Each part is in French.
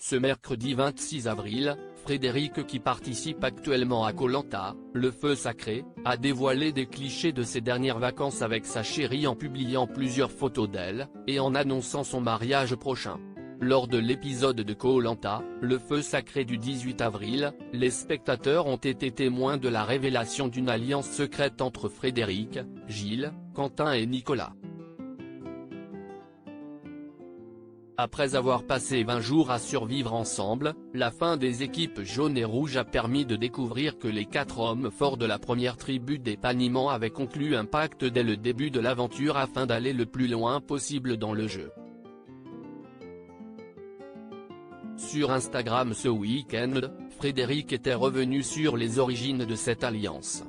Ce mercredi 26 avril, Frédéric, qui participe actuellement à Koh Lanta, le feu sacré, a dévoilé des clichés de ses dernières vacances avec sa chérie en publiant plusieurs photos d'elle, et en annonçant son mariage prochain. Lors de l'épisode de Koh Lanta, le feu sacré du 18 avril, les spectateurs ont été témoins de la révélation d'une alliance secrète entre Frédéric, Gilles, Quentin et Nicolas. Après avoir passé 20 jours à survivre ensemble, la fin des équipes jaunes et rouges a permis de découvrir que les 4 hommes forts de la première tribu des Panimans avaient conclu un pacte dès le début de l'aventure afin d'aller le plus loin possible dans le jeu. Sur Instagram ce week-end, Frédéric était revenu sur les origines de cette alliance.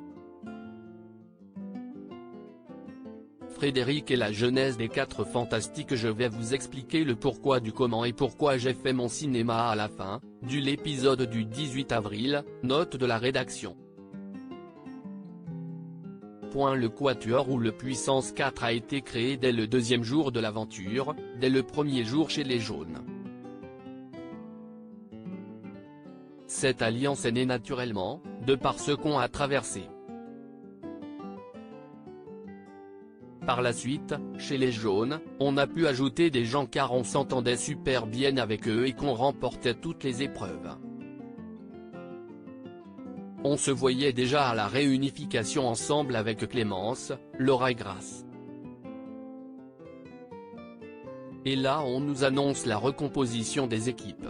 Frédéric et la genèse des 4 fantastiques. Je vais vous expliquer le pourquoi du comment et pourquoi j'ai fait mon cinéma à la fin, de l'épisode du 18 avril, note de la rédaction. Le Quatuor ou le Puissance 4 a été créé dès le 2e jour de l'aventure, dès le 1er jour chez les jaunes. Cette alliance est née naturellement, de par ce qu'on a traversé. Par la suite, chez les jaunes, on a pu ajouter des gens car on s'entendait super bien avec eux et qu'on remportait toutes les épreuves. On se voyait déjà à la réunification ensemble avec Clémence, Laura et Grace. Et là on nous annonce la recomposition des équipes.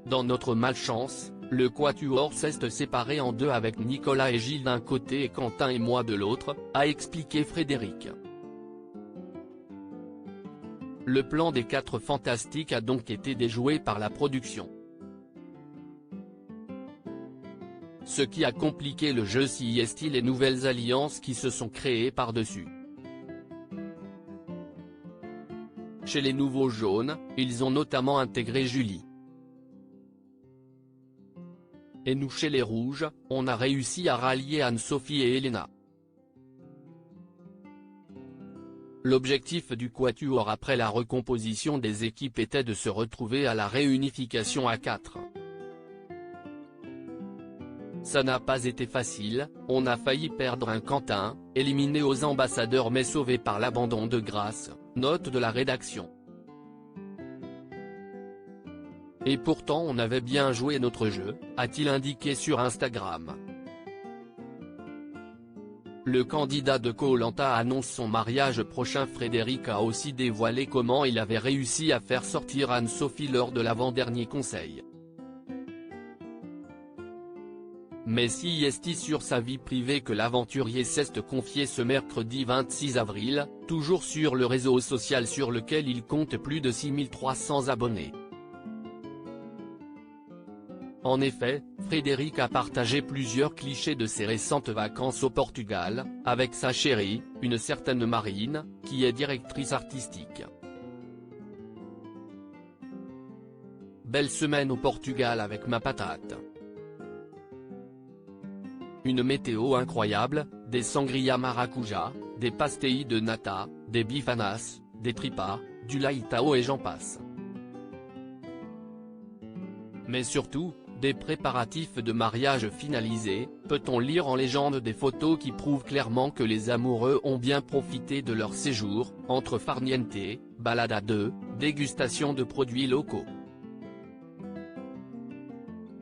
Dans notre malchance, le Quatuor s'est séparé en deux avec Nicolas et Gilles d'un côté et Quentin et moi de l'autre, a expliqué Frédéric. Le plan des 4 fantastiques a donc été déjoué par la production. Ce qui a compliqué le jeu si est-il les nouvelles alliances qui se sont créées par-dessus. Chez les nouveaux jaunes, ils ont notamment intégré Julie. Et nous chez les rouges, on a réussi à rallier Anne-Sophie et Elena. L'objectif du Quatuor après la recomposition des équipes était de se retrouver à la réunification à 4. Ça n'a pas été facile, on a failli perdre un Quentin, éliminé aux ambassadeurs mais sauvé par l'abandon de Grace, note de la rédaction. Et pourtant on avait bien joué notre jeu, a-t-il indiqué sur Instagram. Le candidat de Koh Lanta annonce son mariage prochain. Frédéric a aussi dévoilé comment il avait réussi à faire sortir Anne-Sophie lors de l'avant-dernier conseil. Mais si est sur sa vie privée que l'aventurier s'est confié ce mercredi 26 avril, toujours sur le réseau social sur lequel il compte plus de 6300 abonnés. En effet, Frédéric a partagé plusieurs clichés de ses récentes vacances au Portugal, avec sa chérie, une certaine Marine, qui est directrice artistique. Belle semaine au Portugal avec ma patate. Une météo incroyable, des sangria maracuja, des pastéis de nata, des bifanas, des tripas, du laitao et j'en passe. Mais surtout, des préparatifs de mariage finalisés, peut-on lire en légende des photos qui prouvent clairement que les amoureux ont bien profité de leur séjour, entre farniente, balade à 2, dégustation de produits locaux.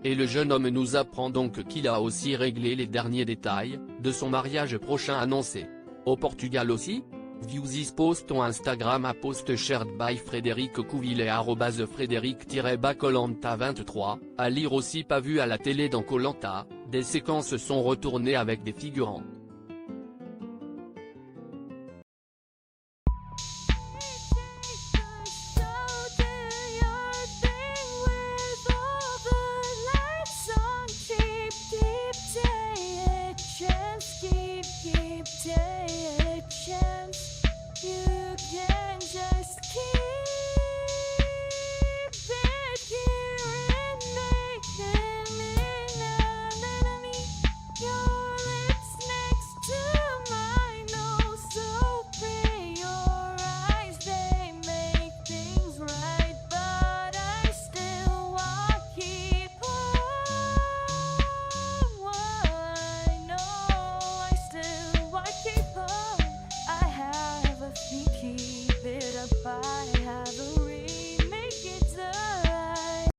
Et le jeune homme nous apprend donc qu'il a aussi réglé les derniers détails, de son mariage prochain annoncé. Au Portugal aussi? View this post on Instagram à post shared by Frédéric Couvillé @Frédéric-Koh-Lanta23, à lire aussi. Pas vu à la télé dans Koh Lanta, des séquences sont retournées avec des figurants.